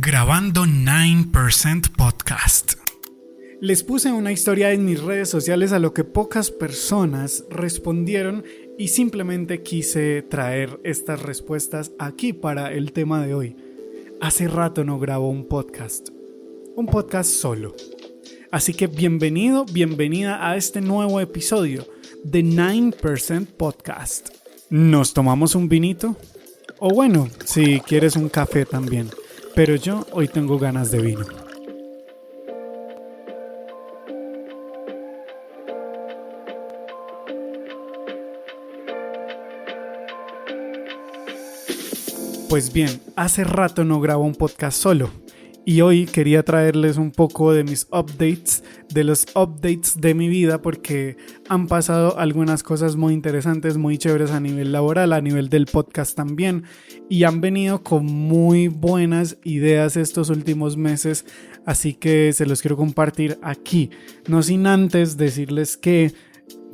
Grabando 9% Podcast. Les puse una historia en mis redes sociales a lo que pocas personas respondieron y simplemente quise traer estas respuestas aquí para el tema de hoy. Hace rato no grabo un podcast solo. Así que bienvenida a este nuevo episodio de 9% Podcast. ¿Nos tomamos un vinito? O bueno, si quieres un café también. Pero yo hoy tengo ganas de vino. Pues bien, hace rato no grabo un podcast solo. Y hoy quería traerles un poco de mis updates, de los updates de mi vida, porque han pasado algunas cosas muy interesantes, muy chéveres a nivel laboral, a nivel del podcast también, y han venido con muy buenas ideas estos últimos meses, así que se los quiero compartir aquí. No sin antes decirles que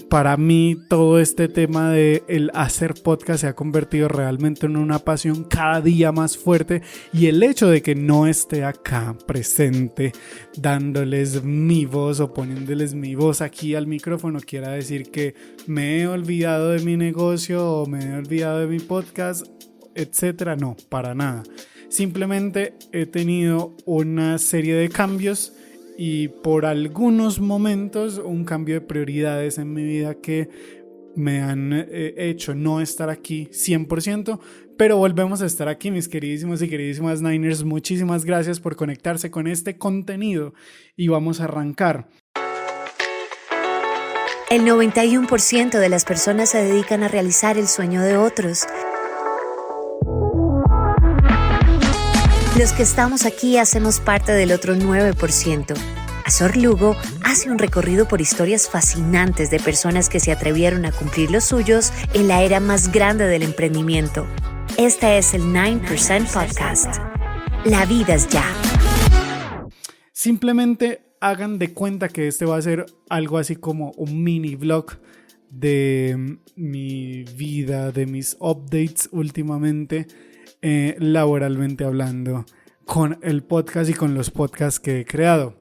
para mí todo este tema de el hacer podcast se ha convertido realmente en una pasión cada día más fuerte, y el hecho de que no esté acá presente dándoles mi voz o poniéndoles mi voz aquí al micrófono quiera decir que me he olvidado de mi negocio o me he olvidado de mi podcast, etcétera. No, para nada. Simplemente he tenido una serie de cambios y por algunos momentos un cambio de prioridades en mi vida que me han hecho no estar aquí 100%, pero volvemos a estar aquí, mis queridísimos y queridísimas Niners. Muchísimas gracias por conectarse con este contenido y vamos a arrancar. El 91% de las personas se dedican a realizar el sueño de otros. Los que estamos aquí hacemos parte del otro 9%. Azor Lugo hace un recorrido por historias fascinantes de personas que se atrevieron a cumplir los suyos en la era más grande del emprendimiento. Este es el 9% Podcast. La vida es ya. Simplemente hagan de cuenta que este va a ser algo así como un mini vlog de mi vida, de mis updates últimamente, laboralmente hablando, con el podcast y con los podcasts que he creado.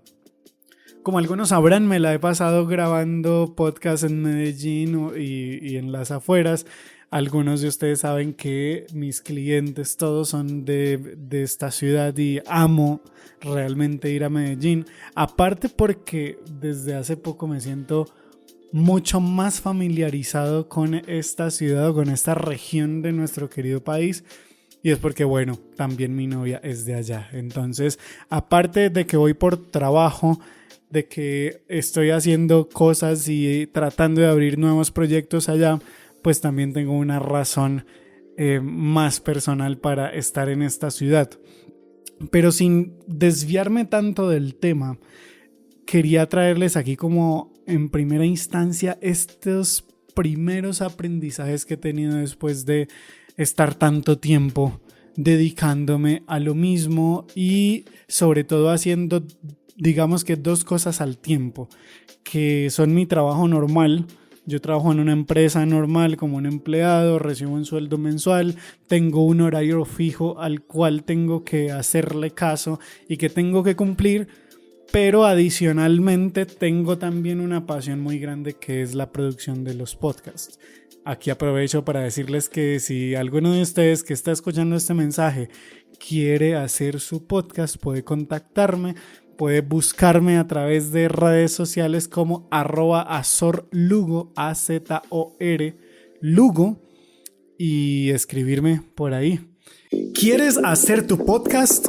Como algunos sabrán, me la he pasado grabando podcasts en Medellín y en las afueras. Algunos de ustedes saben que mis clientes todos son de esta ciudad y amo realmente ir a Medellín. Aparte porque desde hace poco me siento mucho más familiarizado con esta ciudad o con esta región de nuestro querido país. Y es porque, bueno, también mi novia es de allá. Entonces, aparte de que voy por trabajo, de que estoy haciendo cosas y tratando de abrir nuevos proyectos allá, pues también tengo una razón más personal para estar en esta ciudad. Pero sin desviarme tanto del tema, quería traerles aquí como en primera instancia estos primeros aprendizajes que he tenido después de estar tanto tiempo dedicándome a lo mismo y sobre todo haciendo, digamos que dos cosas al tiempo, que son mi trabajo normal. Yo trabajo en una empresa normal como un empleado, recibo un sueldo mensual, tengo un horario fijo al cual tengo que hacerle caso y que tengo que cumplir, pero adicionalmente tengo también una pasión muy grande que es la producción de los podcasts. Aquí aprovecho para decirles que si alguno de ustedes que está escuchando este mensaje quiere hacer su podcast, puede contactarme, puede buscarme a través de redes sociales como @azorlugo, AZOR Lugo, y escribirme por ahí. ¿Quieres hacer tu podcast?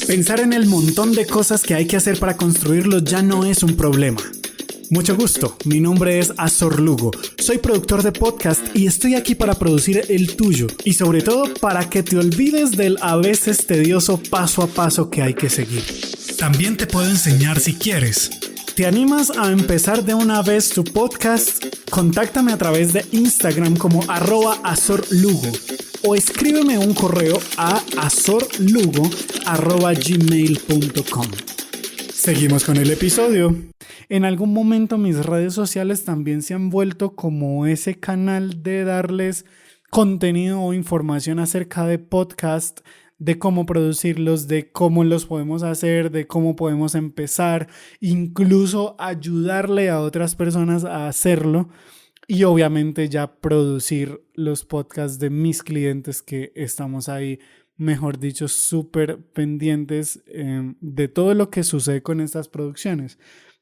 Pensar en el montón de cosas que hay que hacer para construirlo ya no es un problema. Mucho gusto, mi nombre es Azor Lugo, soy productor de podcast y estoy aquí para producir el tuyo y sobre todo para que te olvides del a veces tedioso paso a paso que hay que seguir. También te puedo enseñar si quieres. ¿Te animas a empezar de una vez tu podcast? Contáctame a través de Instagram como @azorlugo o escríbeme un correo a azorlugo@gmail.com. Seguimos con el episodio. En algún momento mis redes sociales también se han vuelto como ese canal de darles contenido o información acerca de podcast, de cómo producirlos, de cómo los podemos hacer, de cómo podemos empezar, incluso ayudarle a otras personas a hacerlo y obviamente ya producir los podcasts de mis clientes que estamos ahí, mejor dicho, súper pendientes de todo lo que sucede con estas producciones.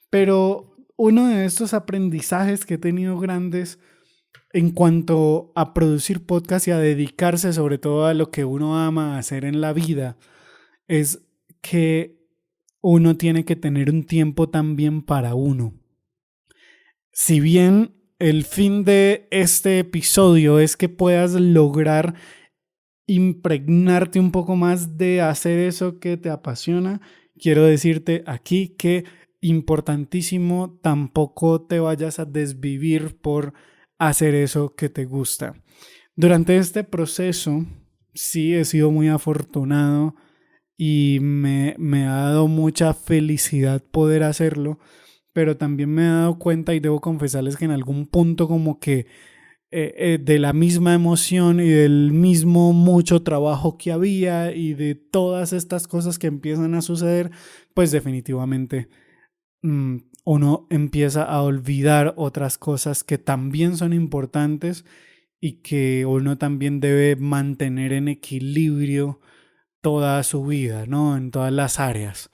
Pero uno de estos aprendizajes que he tenido grandes en cuanto a producir podcast y a dedicarse sobre todo a lo que uno ama hacer en la vida es que uno tiene que tener un tiempo también para uno. Si bien el fin de este episodio es que puedas lograr impregnarte un poco más de hacer eso que te apasiona, quiero decirte aquí que importantísimo, tampoco te vayas a desvivir por hacer eso que te gusta. Durante este proceso sí he sido muy afortunado y me ha dado mucha felicidad poder hacerlo, pero también me he dado cuenta y debo confesarles que en algún punto como que de la misma emoción y del mismo mucho trabajo que había y de todas estas cosas que empiezan a suceder, pues definitivamente uno empieza a olvidar otras cosas que también son importantes y que uno también debe mantener en equilibrio toda su vida, ¿no? En todas las áreas.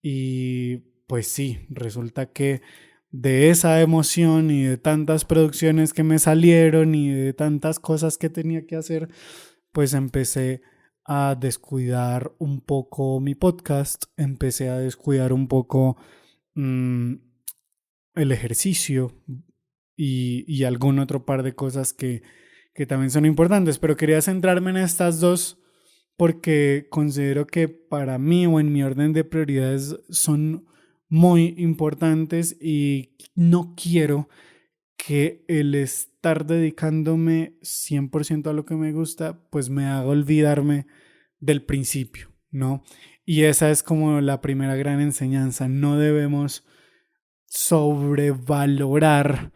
Y pues sí, resulta que de esa emoción y de tantas producciones que me salieron y de tantas cosas que tenía que hacer, pues empecé a descuidar un poco mi podcast, empecé a descuidar un poco el ejercicio y algún otro par de cosas que también son importantes, pero quería centrarme en estas dos porque considero que para mí o en mi orden de prioridades son muy importantes y no quiero que el estar dedicándome 100% a lo que me gusta pues me haga olvidarme del principio, ¿no? Y esa es como la primera gran enseñanza. No debemos sobrevalorar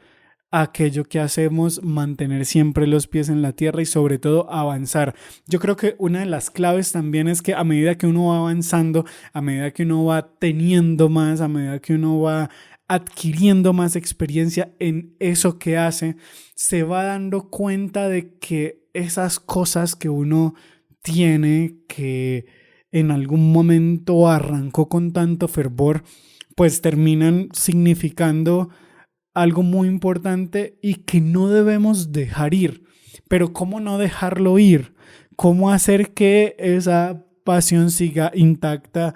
aquello que hacemos, mantener siempre los pies en la tierra y sobre todo avanzar. Yo creo que una de las claves también es que a medida que uno va avanzando, a medida que uno va teniendo más, a medida que uno va adquiriendo más experiencia en eso que hace, se va dando cuenta de que esas cosas que uno tiene, que en algún momento arrancó con tanto fervor, pues terminan significando algo muy importante y que no debemos dejar ir. Pero ¿cómo no dejarlo ir? ¿Cómo hacer que esa pasión siga intacta,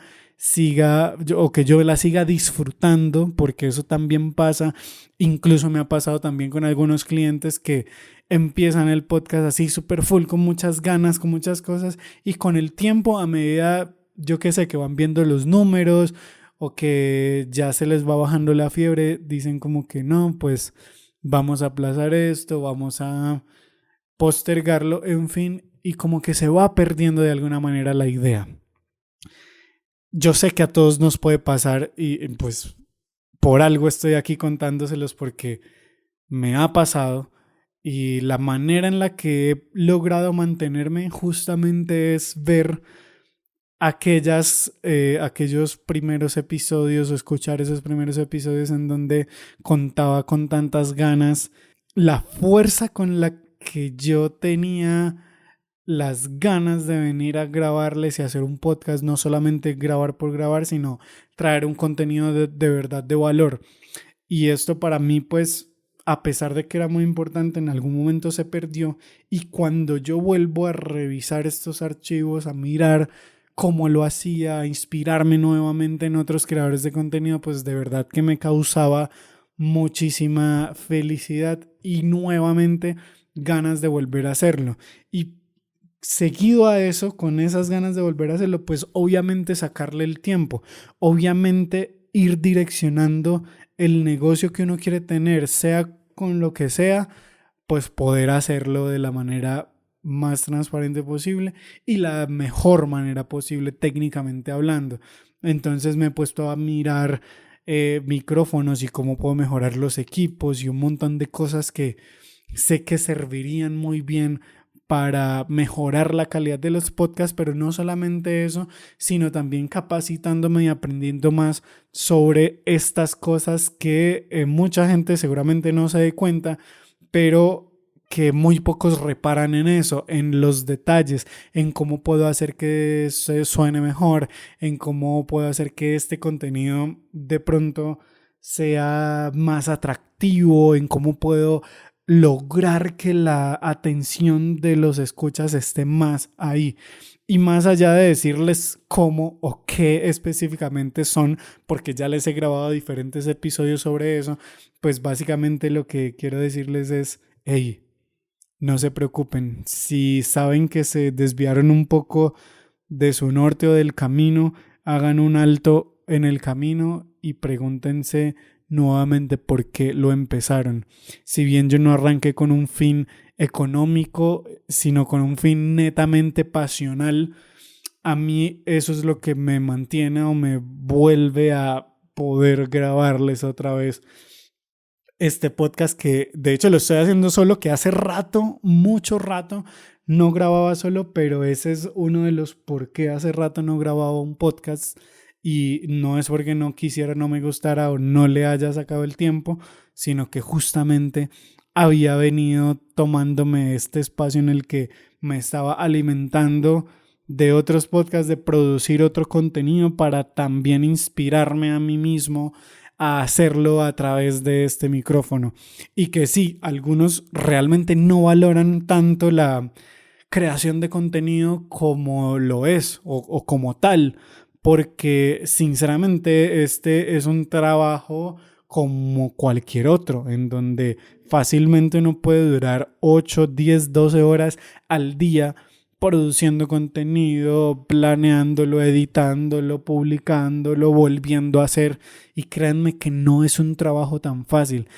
o que yo la siga disfrutando? Porque eso también pasa. Incluso me ha pasado también con algunos clientes que empiezan el podcast así súper full, con muchas ganas, con muchas cosas, y con el tiempo, a medida, yo qué sé, que van viendo los números o que ya se les va bajando la fiebre, dicen como que no, pues vamos a aplazar esto, vamos a postergarlo, en fin, y como que se va perdiendo de alguna manera la idea. Yo sé que a todos nos puede pasar y pues por algo estoy aquí contándoselos porque me ha pasado y la manera en la que he logrado mantenerme justamente es ver aquellos primeros episodios o escuchar esos primeros episodios en donde contaba con tantas ganas, la fuerza con la que yo tenía las ganas de venir a grabarles y hacer un podcast, no solamente grabar por grabar, sino traer un contenido de verdad de valor. Y esto para mí, pues, a pesar de que era muy importante, en algún momento se perdió. Y cuando yo vuelvo a revisar estos archivos, a mirar cómo lo hacía, a inspirarme nuevamente en otros creadores de contenido, pues de verdad que me causaba muchísima felicidad y nuevamente ganas de volver a hacerlo. Y seguido a eso, con esas ganas de volver a hacerlo, pues obviamente sacarle el tiempo, obviamente ir direccionando el negocio que uno quiere tener, sea con lo que sea, pues poder hacerlo de la manera más transparente posible y la mejor manera posible técnicamente hablando. Entonces me he puesto a mirar micrófonos y cómo puedo mejorar los equipos y un montón de cosas que sé que servirían muy bien para mejorar la calidad de los podcasts, pero no solamente eso, sino también capacitándome y aprendiendo más sobre estas cosas que mucha gente seguramente no se dé cuenta, pero que muy pocos reparan en eso, en los detalles, en cómo puedo hacer que se suene mejor, en cómo puedo hacer que este contenido de pronto sea más atractivo, en cómo puedo lograr que la atención de los escuchas esté más ahí. Y más allá de decirles cómo o qué específicamente son, porque ya les he grabado diferentes episodios sobre eso, pues básicamente lo que quiero decirles es, hey, no se preocupen, si saben que se desviaron un poco de su norte o del camino, hagan un alto en el camino y pregúntense nuevamente por qué lo empezaron. Si bien yo no arranqué con un fin económico, sino con un fin netamente pasional, a mí eso es lo que me mantiene o me vuelve a poder grabarles otra vez este podcast, que de hecho lo estoy haciendo solo, que hace rato, mucho rato, no grababa solo, pero ese es uno de los por qué hace rato no grababa un podcast. Y no es porque no quisiera, no me gustara o no le haya sacado el tiempo, sino que justamente había venido tomándome este espacio en el que me estaba alimentando de otros podcasts, de producir otro contenido para también inspirarme a mí mismo a hacerlo a través de este micrófono. Y que sí, algunos realmente no valoran tanto la creación de contenido como lo es o como tal, porque sinceramente este es un trabajo como cualquier otro, en donde fácilmente uno puede durar 8, 10, 12 horas al día produciendo contenido, planeándolo, editándolo, publicándolo, volviendo a hacer. Y créanme que no es un trabajo tan fácil.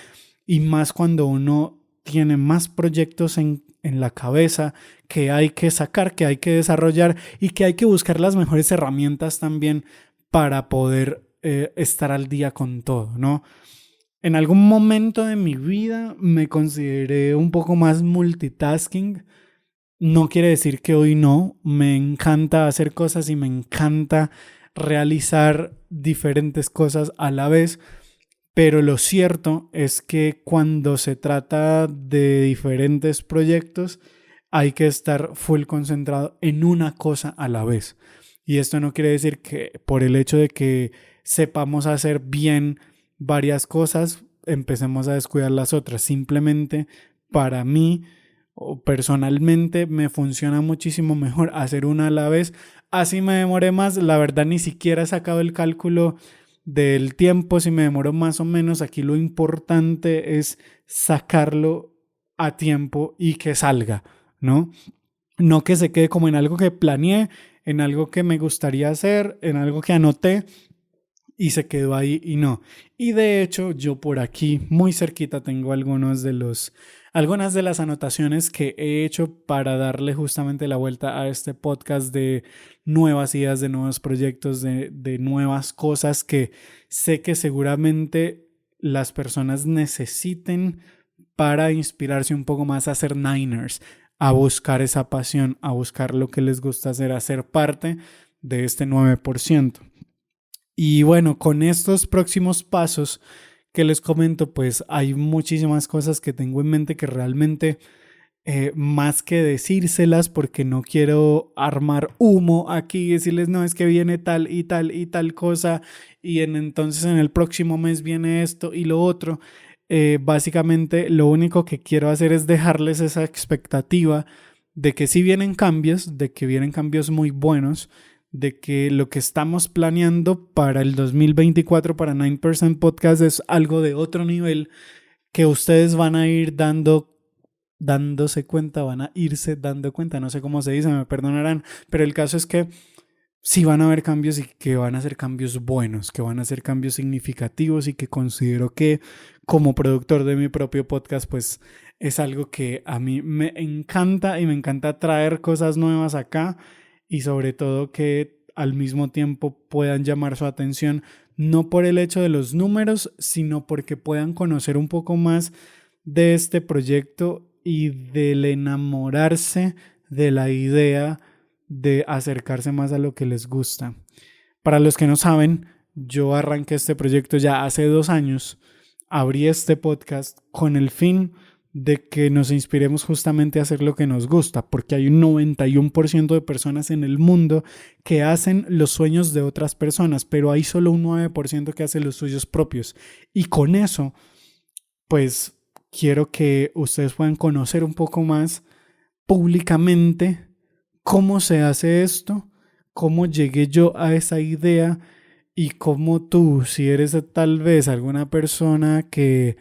Y más cuando uno tiene más proyectos en la cabeza que hay que sacar, que hay que desarrollar y que hay que buscar las mejores herramientas también para poder estar al día con todo, ¿no? En algún momento de mi vida me consideré un poco más multitasking. No quiere decir que hoy no. Me encanta hacer cosas y me encanta realizar diferentes cosas a la vez. Pero lo cierto es que cuando se trata de diferentes proyectos, hay que estar full concentrado en una cosa a la vez. Y esto no quiere decir que por el hecho de que sepamos hacer bien varias cosas, empecemos a descuidar las otras. Simplemente para mí o personalmente me funciona muchísimo mejor hacer una a la vez. Así me demoré más, la verdad ni siquiera he sacado el cálculo del tiempo, si me demoro más o menos. Aquí lo importante es sacarlo a tiempo y que salga, ¿no? No que se quede como en algo que planeé, en algo que me gustaría hacer, en algo que anoté y se quedó ahí y no. Y de hecho yo por aquí muy cerquita tengo algunas de las anotaciones que he hecho para darle justamente la vuelta a este podcast de nuevas ideas, de nuevos proyectos, de nuevas cosas que sé que seguramente las personas necesiten para inspirarse un poco más a ser Niners, a buscar esa pasión, a buscar lo que les gusta hacer, a ser parte de este 9%. Y bueno, con estos próximos pasos que les comento, pues hay muchísimas cosas que tengo en mente que realmente, más que decírselas, porque no quiero armar humo aquí y decirles, no, es que viene tal y tal y tal cosa, y entonces en el próximo mes viene esto y lo otro. Básicamente lo único que quiero hacer es dejarles esa expectativa de que sí vienen cambios, de que vienen cambios muy buenos, de que lo que estamos planeando para el 2024 para 9% Podcast es algo de otro nivel, que ustedes van a ir dándose cuenta, van a irse dando cuenta, no sé cómo se dice, me perdonarán, pero el caso es que sí van a haber cambios y que van a ser cambios buenos, que van a ser cambios significativos y que considero que como productor de mi propio podcast, pues es algo que a mí me encanta y me encanta traer cosas nuevas acá y sobre todo que al mismo tiempo puedan llamar su atención, no por el hecho de los números, sino porque puedan conocer un poco más de este proyecto y del enamorarse de la idea de acercarse más a lo que les gusta. Para los que no saben, yo arranqué este proyecto ya hace 2 años. Abrí este podcast con el fin de que nos inspiremos justamente a hacer lo que nos gusta, porque hay un 91% de personas en el mundo que hacen los sueños de otras personas, pero hay solo un 9% que hace los suyos propios. Y con eso, pues quiero que ustedes puedan conocer un poco más públicamente cómo se hace esto, cómo llegué yo a esa idea y cómo tú, si eres tal vez alguna persona que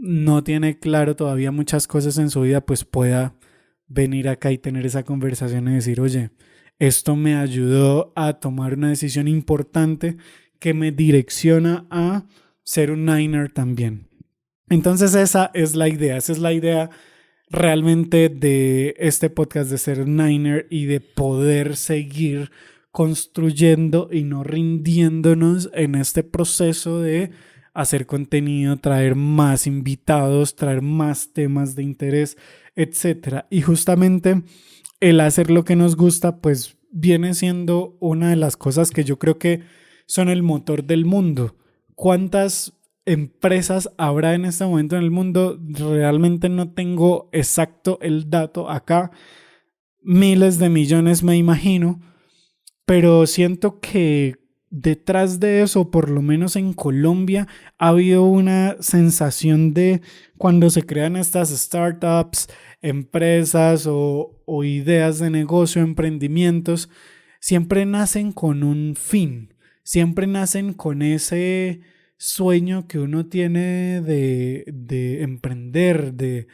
no tiene claro todavía muchas cosas en su vida, pues pueda venir acá y tener esa conversación y decir, oye, esto me ayudó a tomar una decisión importante que me direcciona a ser un Niner también. Entonces esa es la idea realmente de este podcast, de ser un Niner y de poder seguir construyendo y no rindiéndonos en este proceso de hacer contenido, traer más invitados, traer más temas de interés, etc. Y justamente el hacer lo que nos gusta, pues viene siendo una de las cosas que yo creo que son el motor del mundo. ¿Cuántas empresas habrá en este momento en el mundo? Realmente no tengo exacto el dato acá. Miles de millones me imagino, pero siento que detrás de eso, por lo menos en Colombia, ha habido una sensación de cuando se crean estas startups, empresas o ideas de negocio, emprendimientos, siempre nacen con un fin, siempre nacen con ese sueño que uno tiene de emprender, de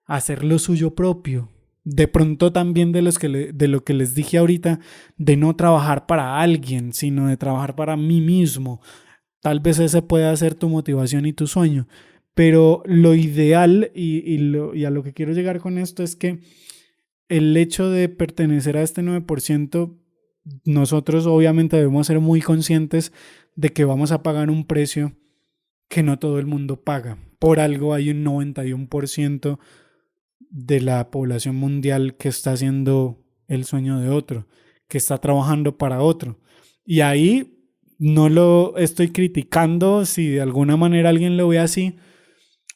hacer lo suyo propio. De pronto también de lo que les dije ahorita, de no trabajar para alguien, sino de trabajar para mí mismo. Tal vez ese pueda ser tu motivación y tu sueño. Pero lo ideal y a lo que quiero llegar con esto es que el hecho de pertenecer a este 9%, nosotros obviamente debemos ser muy conscientes de que vamos a pagar un precio que no todo el mundo paga. Por algo hay un 91% de la población mundial que está haciendo el sueño de otro, que está trabajando para otro. Y ahí no lo estoy criticando si de alguna manera alguien lo ve así.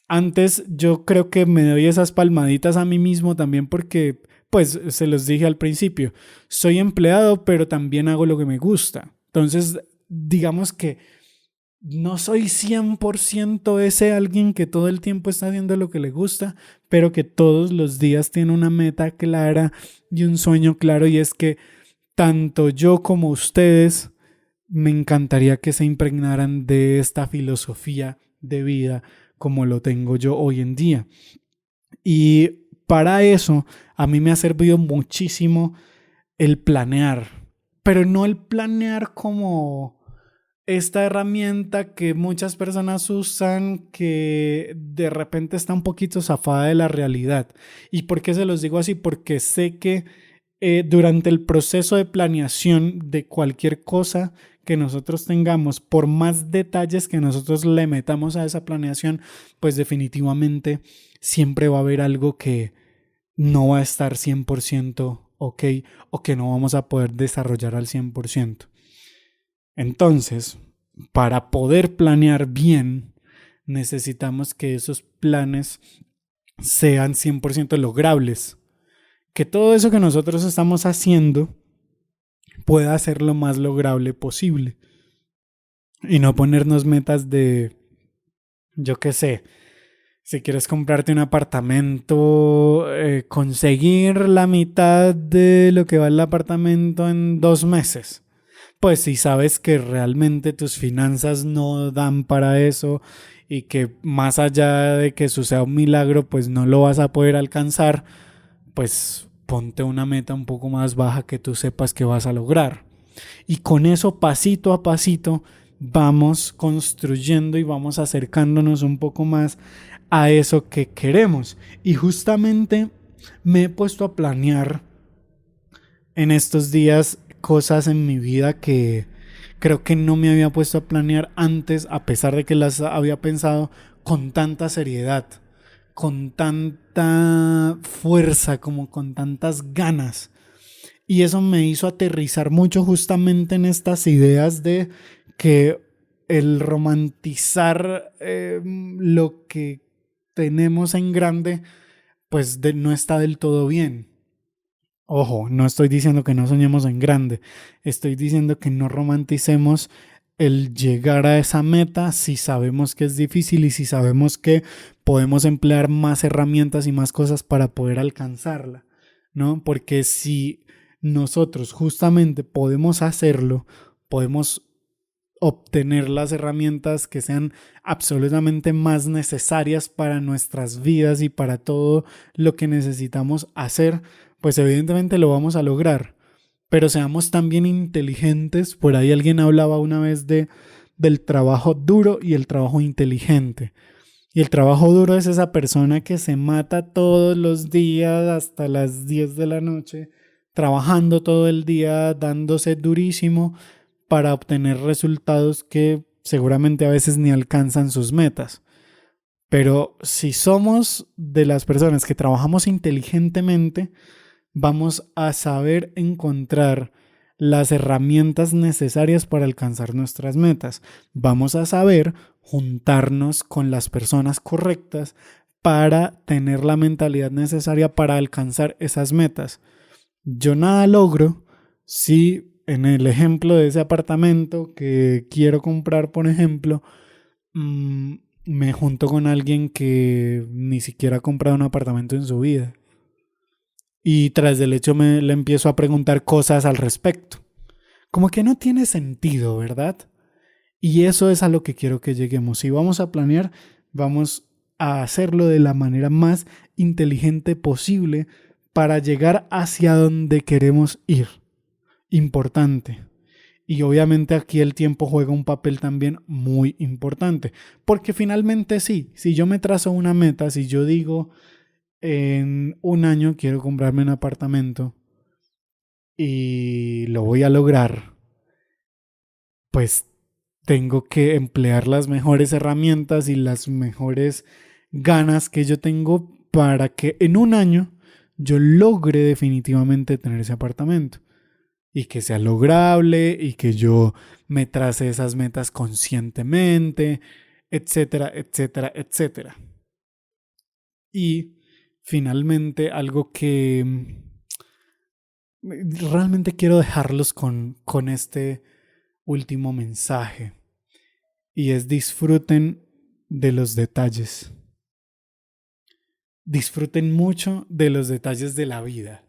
Antes yo creo que me doy esas palmaditas a mí mismo también porque, pues se los dije al principio, soy empleado pero también hago lo que me gusta. Entonces digamos que no soy 100% ese alguien que todo el tiempo está haciendo lo que le gusta, pero que todos los días tiene una meta clara y un sueño claro, y es que tanto yo como ustedes me encantaría que se impregnaran de esta filosofía de vida como lo tengo yo hoy en día. Y para eso a mí me ha servido muchísimo el planear, pero no el planear como esta herramienta que muchas personas usan que de repente está un poquito zafada de la realidad. ¿Y por qué se los digo así? Porque sé que durante el proceso de planeación de cualquier cosa que nosotros tengamos, por más detalles que nosotros le metamos a esa planeación, pues definitivamente siempre va a haber algo que no va a estar 100% ok o que no vamos a poder desarrollar al 100%. Entonces, para poder planear bien, necesitamos que esos planes sean 100% logrables. Que todo eso que nosotros estamos haciendo pueda ser lo más lograble posible. Y no ponernos metas de, yo qué sé, si quieres comprarte un apartamento, conseguir la mitad de lo que vale el apartamento en 2 meses. Pues si sabes que realmente tus finanzas no dan para eso y que más allá de que suceda un milagro, pues no lo vas a poder alcanzar, pues ponte una meta un poco más baja que tú sepas que vas a lograr. Y con eso, pasito a pasito, vamos construyendo y vamos acercándonos un poco más a eso que queremos. Y justamente me he puesto a planear en estos días cosas en mi vida que creo que no me había puesto a planear antes, a pesar de que las había pensado con tanta seriedad, con tanta fuerza, como con tantas ganas. Y eso me hizo aterrizar mucho justamente en estas ideas de que el romantizar lo que tenemos en grande, pues no está del todo bien. Ojo, no estoy diciendo que no soñemos en grande, estoy diciendo que no romanticemos el llegar a esa meta si sabemos que es difícil y si sabemos que podemos emplear más herramientas y más cosas para poder alcanzarla, ¿no? Porque si nosotros justamente podemos hacerlo, podemos obtener las herramientas que sean absolutamente más necesarias para nuestras vidas y para todo lo que necesitamos hacer, pues evidentemente lo vamos a lograr. Pero seamos también inteligentes. Por ahí alguien hablaba una vez del trabajo duro y el trabajo inteligente. Y el trabajo duro es esa persona que se mata todos los días hasta las 10 de la noche, trabajando todo el día, dándose durísimo para obtener resultados que seguramente a veces ni alcanzan sus metas. Pero si somos de las personas que trabajamos inteligentemente, vamos a saber encontrar las herramientas necesarias para alcanzar nuestras metas. Vamos a saber juntarnos con las personas correctas para tener la mentalidad necesaria para alcanzar esas metas. Yo nada logro si en el ejemplo de ese apartamento que quiero comprar, por ejemplo, me junto con alguien que ni siquiera ha comprado un apartamento en su vida. Y tras del hecho le empiezo a preguntar cosas al respecto. Como que no tiene sentido, ¿verdad? Y eso es a lo que quiero que lleguemos. Si vamos a planear, vamos a hacerlo de la manera más inteligente posible para llegar hacia donde queremos ir. Importante. Y obviamente aquí el tiempo juega un papel también muy importante. Porque finalmente sí, si yo me trazo una meta, si yo digo en un año quiero comprarme un apartamento y lo voy a lograr, pues tengo que emplear las mejores herramientas y las mejores ganas que yo tengo para que en un año yo logre definitivamente tener ese apartamento. Y que sea lograble y que yo me trace esas metas conscientemente, etcétera, etcétera, etcétera. Y finalmente algo que realmente quiero dejarlos con este último mensaje. Y es: disfruten de los detalles. Disfruten mucho de los detalles de la vida.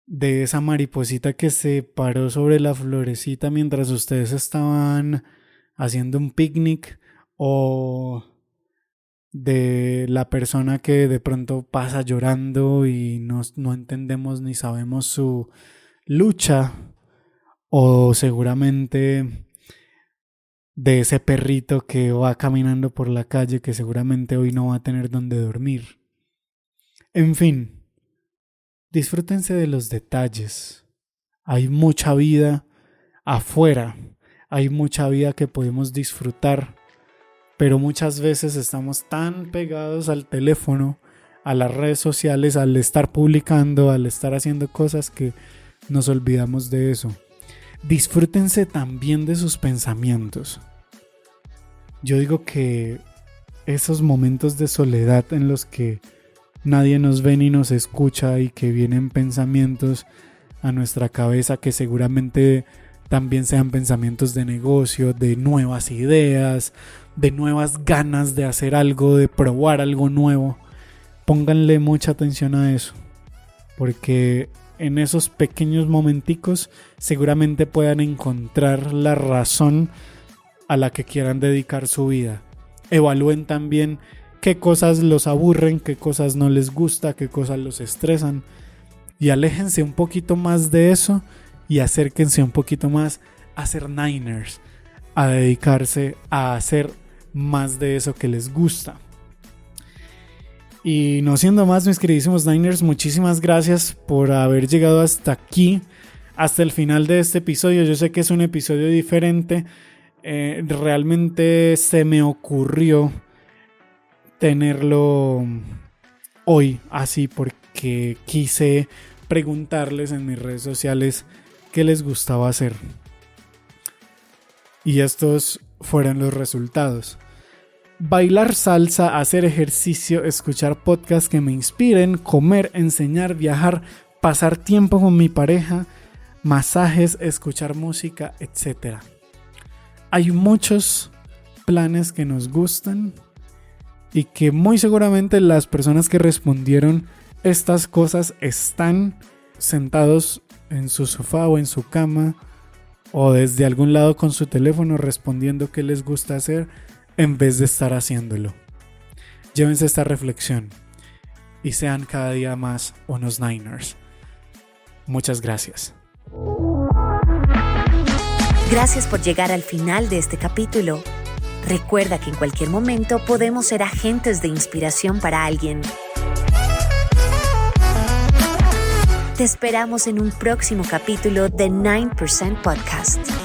De esa mariposita que se paró sobre la florecita mientras ustedes estaban haciendo un picnic, o de la persona que de pronto pasa llorando y no entendemos ni sabemos su lucha, o seguramente de ese perrito que va caminando por la calle que seguramente hoy no va a tener dónde dormir. En fin. Disfrútense de los detalles. Hay mucha vida afuera. Hay mucha vida que podemos disfrutar. Pero muchas veces estamos tan pegados al teléfono, a las redes sociales, al estar publicando, al estar haciendo cosas, que nos olvidamos de eso. Disfrútense también de sus pensamientos. Yo digo que esos momentos de soledad en los que nadie nos ve ni nos escucha y que vienen pensamientos a nuestra cabeza que seguramente también sean pensamientos de negocio, de nuevas ideas, de nuevas ganas de hacer algo, de probar algo nuevo. Pónganle mucha atención a eso, porque en esos pequeños momenticos seguramente puedan encontrar la razón a la que quieran dedicar su vida. Evalúen también qué cosas los aburren, qué cosas no les gusta, qué cosas los estresan, y aléjense un poquito más de eso y acérquense un poquito más a ser Niners, a dedicarse a hacer más de eso que les gusta. Y no siendo más, mis queridísimos Niners, muchísimas gracias por haber llegado hasta aquí, hasta el final de este episodio. Yo sé que es un episodio diferente, realmente se me ocurrió tenerlo hoy así porque quise preguntarles en mis redes sociales qué les gustaba hacer. Y estos fueron los resultados. Bailar salsa, hacer ejercicio, escuchar podcasts que me inspiren, comer, enseñar, viajar, pasar tiempo con mi pareja, masajes, escuchar música, etc. Hay muchos planes que nos gustan y que muy seguramente las personas que respondieron estas cosas están sentados en su sofá o en su cama o desde algún lado con su teléfono respondiendo qué les gusta hacer en vez de estar haciéndolo. Llévense esta reflexión y sean cada día más unos Niners. Muchas gracias. Gracias por llegar al final de este capítulo. Recuerda que en cualquier momento podemos ser agentes de inspiración para alguien. Te esperamos en un próximo capítulo de 9% Podcast.